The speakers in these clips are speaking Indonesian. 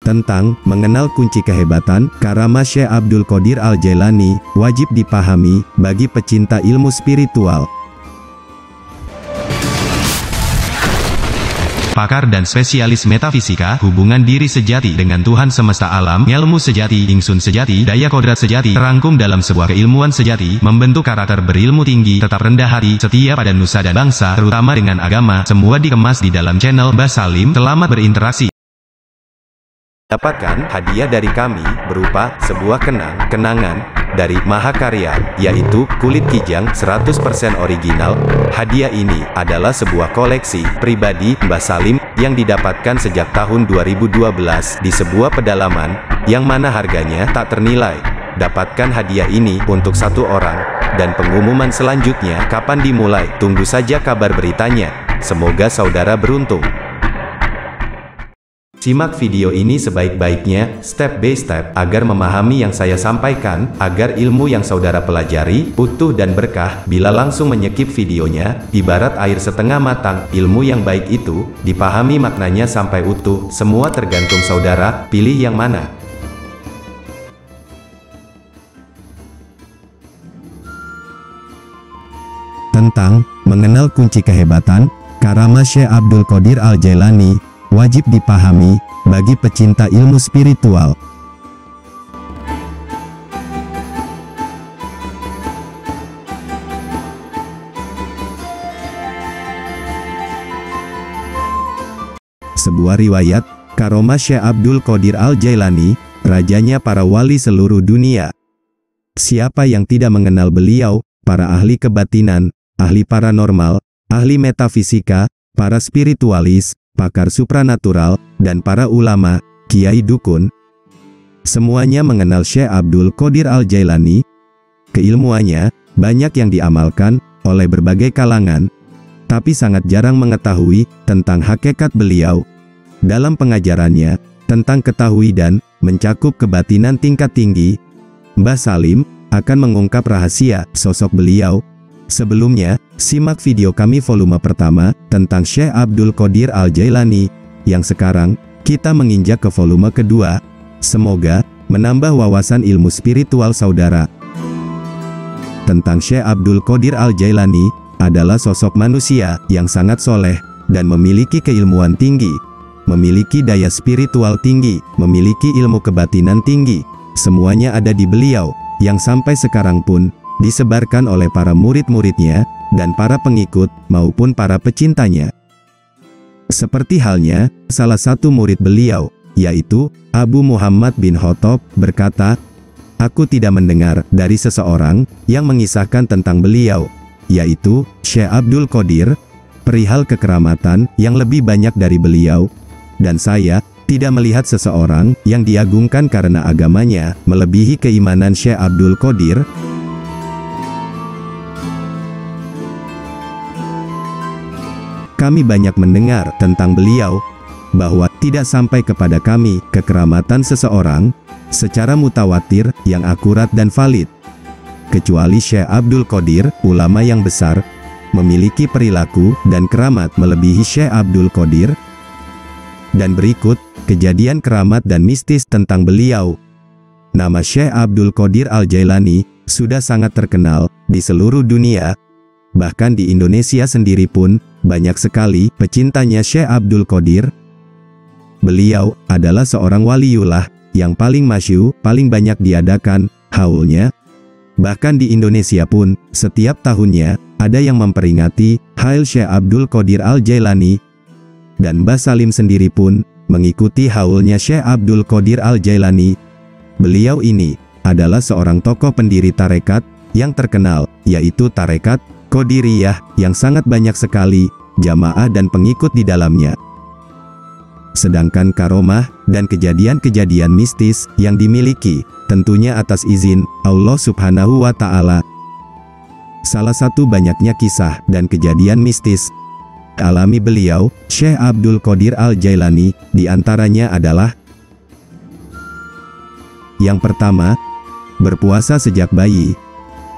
Tentang mengenal kunci kehebatan, karamah Syekh Abdul Qadir Al-Jailani, wajib dipahami bagi pecinta ilmu spiritual. Pakar dan spesialis metafisika, hubungan diri sejati dengan Tuhan semesta alam, ilmu sejati, ingsun sejati, daya kodrat sejati, terangkum dalam sebuah keilmuan sejati, membentuk karakter berilmu tinggi, tetap rendah hati, setia pada nusa dan bangsa, terutama dengan agama, semua dikemas di dalam channel Mbah Salim. Selamat berinteraksi. Dapatkan hadiah dari kami, berupa sebuah kenangan dari Mahakarya, yaitu kulit kijang 100% original. Hadiah ini adalah sebuah koleksi pribadi Mbah Salim, yang didapatkan sejak tahun 2012, di sebuah pedalaman, yang mana harganya tak ternilai. Dapatkan hadiah ini untuk 1 orang, dan pengumuman selanjutnya kapan dimulai, tunggu saja kabar beritanya. Semoga saudara beruntung. Simak video ini sebaik-baiknya, step by step, agar memahami yang saya sampaikan, agar ilmu yang saudara pelajari, utuh dan berkah. Bila langsung menyekip videonya, ibarat air setengah matang. Ilmu yang baik itu, dipahami maknanya sampai utuh. Semua tergantung saudara, pilih yang mana. Tentang mengenal kunci kehebatan, karamah Syekh Abdul Qadir Al-Jailani, wajib dipahami bagi pecinta ilmu spiritual. Sebuah riwayat, karamah Syekh Abdul Qadir Al-Jailani, rajanya para wali seluruh dunia. Siapa yang tidak mengenal beliau, para ahli kebatinan, ahli paranormal, ahli metafisika, para spiritualis, pakar supranatural, dan para ulama, kiai dukun, semuanya mengenal Syekh Abdul Qadir Al-Jailani. Keilmuannya banyak yang diamalkan oleh berbagai kalangan, tapi sangat jarang mengetahui tentang hakikat beliau. Dalam pengajarannya tentang ketahui dan mencakup kebatinan tingkat tinggi, Mbah Salim akan mengungkap rahasia sosok beliau. Sebelumnya, simak video kami volume pertama, tentang Syekh Abdul Qadir Al-Jailani, yang sekarang, kita menginjak ke volume kedua. Semoga, menambah wawasan ilmu spiritual saudara. Tentang Syekh Abdul Qadir Al-Jailani, adalah sosok manusia, yang sangat soleh, dan memiliki keilmuan tinggi, memiliki daya spiritual tinggi, memiliki ilmu kebatinan tinggi. Semuanya ada di beliau, yang sampai sekarang pun, disebarkan oleh para murid-muridnya, dan para pengikut, maupun para pecintanya. Seperti halnya, salah satu murid beliau, yaitu Abu Muhammad bin Khattab, berkata, "Aku tidak mendengar dari seseorang yang mengisahkan tentang beliau, yaitu Syekh Abdul Qadir, perihal kekeramatan yang lebih banyak dari beliau, dan saya tidak melihat seseorang yang diagungkan karena agamanya melebihi keimanan Syekh Abdul Qadir." Kami banyak mendengar tentang beliau, bahwa tidak sampai kepada kami kekeramatan seseorang secara mutawatir yang akurat dan valid, kecuali Syekh Abdul Qadir, ulama yang besar, memiliki perilaku dan keramat melebihi Syekh Abdul Qadir. Dan berikut kejadian keramat dan mistis tentang beliau. Nama Syekh Abdul Qadir Al-Jailani sudah sangat terkenal di seluruh dunia. Bahkan di Indonesia sendiri pun, banyak sekali pecintanya Syekh Abdul Qadir. Beliau adalah seorang waliullah, yang paling masyhur, paling banyak diadakan haulnya. Bahkan di Indonesia pun, setiap tahunnya, ada yang memperingati haul Syekh Abdul Qadir Al-Jailani. Dan Mbah Salim sendiri pun, mengikuti haulnya Syekh Abdul Qadir Al-Jailani. Beliau ini, adalah seorang tokoh pendiri tarekat, yang terkenal, yaitu tarekat Qadiriyah, yang sangat banyak sekali jamaah dan pengikut di dalamnya. Sedangkan karomah dan kejadian-kejadian mistis yang dimiliki, tentunya atas izin Allah Subhanahu wa Ta'ala. Salah satu banyaknya kisah dan kejadian mistis alami beliau, Syekh Abdul Qadir Al-Jailani, diantaranya adalah: yang pertama, berpuasa sejak bayi.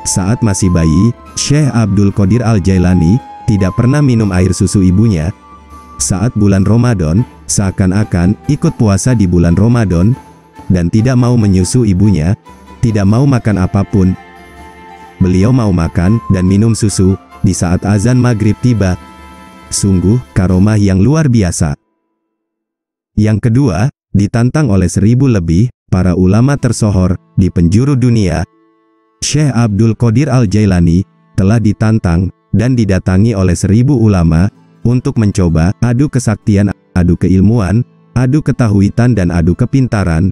Saat masih bayi, Syekh Abdul Qadir Al-Jailani tidak pernah minum air susu ibunya. Saat bulan Ramadan, seakan-akan ikut puasa di bulan Ramadan, dan tidak mau menyusu ibunya, tidak mau makan apapun. Beliau mau makan dan minum susu di saat azan maghrib tiba. Sungguh karomah yang luar biasa. Yang kedua, ditantang oleh 1000 lebih para ulama tersohor di penjuru dunia. Syekh Abdul Qadir Al-Jailani telah ditantang dan didatangi oleh 1000 ulama untuk mencoba adu kesaktian, adu keilmuan, adu ketahuitan dan adu kepintaran.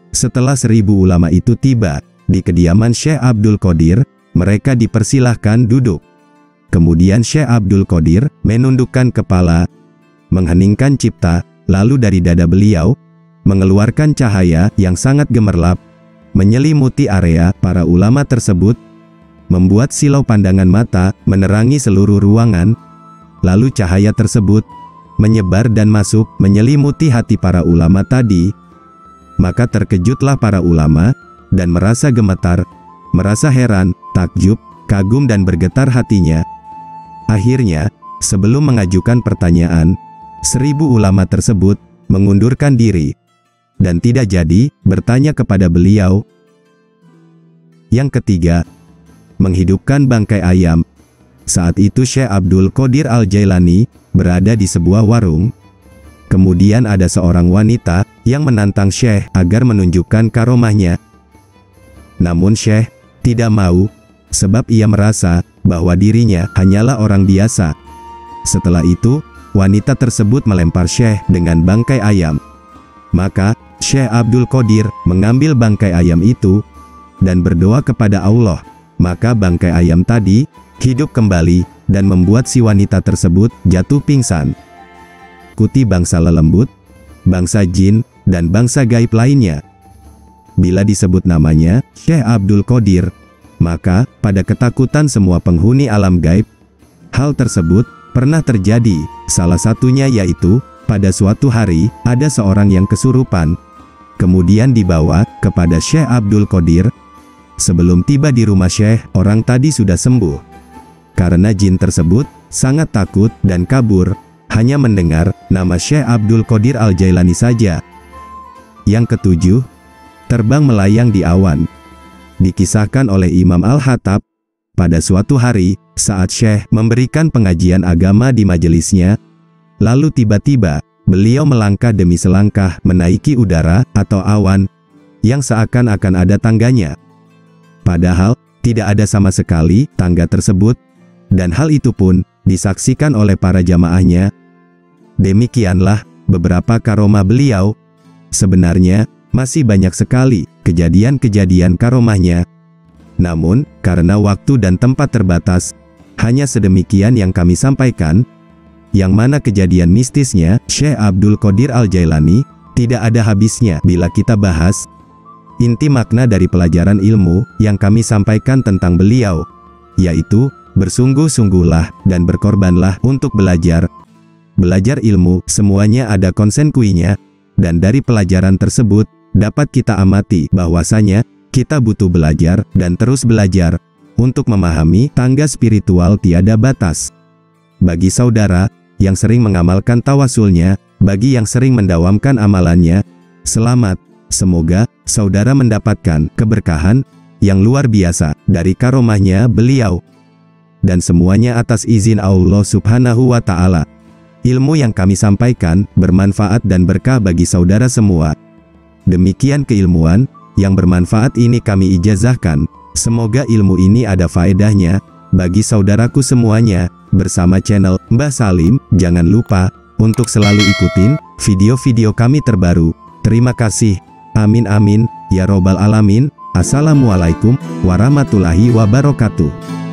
Setelah 1000 ulama itu tiba di kediaman Syekh Abdul Qadir, mereka dipersilahkan duduk. Kemudian Syekh Abdul Qadir menundukkan kepala, mengheningkan cipta, lalu dari dada beliau mengeluarkan cahaya yang sangat gemerlap, menyelimuti area para ulama tersebut, membuat silau pandangan mata menerangi seluruh ruangan. Lalu cahaya tersebut menyebar dan masuk menyelimuti hati para ulama tadi. Maka terkejutlah para ulama dan merasa gemetar, merasa heran, takjub, kagum dan bergetar hatinya. Akhirnya, sebelum mengajukan pertanyaan, 1000 ulama tersebut mengundurkan diri dan tidak jadi bertanya kepada beliau. Yang ketiga, menghidupkan bangkai ayam. Saat itu Syekh Abdul Qadir Al-Jailani berada di sebuah warung. Kemudian ada seorang wanita yang menantang Syekh agar menunjukkan karomahnya. Namun Syekh tidak mau, sebab ia merasa bahwa dirinya hanyalah orang biasa. Setelah itu, wanita tersebut melempar Syekh dengan bangkai ayam. Maka, Syekh Abdul Qadir mengambil bangkai ayam itu dan berdoa kepada Allah. Maka bangkai ayam tadi hidup kembali dan membuat si wanita tersebut jatuh pingsan. Kuti bangsa lelembut, bangsa jin, dan bangsa gaib lainnya. Bila disebut namanya Syekh Abdul Qadir, maka pada ketakutan semua penghuni alam gaib, hal tersebut pernah terjadi. Salah satunya yaitu, pada suatu hari, ada seorang yang kesurupan, kemudian dibawa kepada Syekh Abdul Qadir. Sebelum tiba di rumah Syekh, orang tadi sudah sembuh. Karena jin tersebut sangat takut dan kabur, hanya mendengar nama Syekh Abdul Qadir Al-Jailani saja. Yang ketujuh, terbang melayang di awan. Dikisahkan oleh Imam Al-Hattab, pada suatu hari, saat Syekh memberikan pengajian agama di majelisnya, lalu tiba-tiba, beliau melangkah demi selangkah menaiki udara atau awan, yang seakan-akan ada tangganya. Padahal, tidak ada sama sekali tangga tersebut, dan hal itu pun disaksikan oleh para jamaahnya. Demikianlah beberapa karomah beliau. Sebenarnya, masih banyak sekali kejadian-kejadian karomahnya. Namun, karena waktu dan tempat terbatas, hanya sedemikian yang kami sampaikan, yang mana kejadian mistisnya Syekh Abdul Qadir Al-Jailani tidak ada habisnya bila kita bahas. Inti makna dari pelajaran ilmu yang kami sampaikan tentang beliau, yaitu, bersungguh-sungguhlah dan berkorbanlah untuk belajar. Belajar ilmu, semuanya ada konsekuensinya, dan dari pelajaran tersebut, dapat kita amati bahwasanya, kita butuh belajar dan terus belajar, untuk memahami tangga spiritual tiada batas. Bagi saudara yang sering mengamalkan tawasulnya, bagi yang sering mendawamkan amalannya, selamat. Semoga saudara mendapatkan keberkahan yang luar biasa dari karomahnya beliau. Dan semuanya atas izin Allah Subhanahu wa Ta'ala. Ilmu yang kami sampaikan bermanfaat dan berkah bagi saudara semua. Demikian keilmuan yang bermanfaat ini kami ijazahkan. Semoga ilmu ini ada faedahnya bagi saudaraku semuanya. Bersama channel Mbah Salim, jangan lupa untuk selalu ikutin video-video kami terbaru. Terima kasih. Amin amin, ya robbal alamin. Assalamualaikum warahmatullahi wabarakatuh.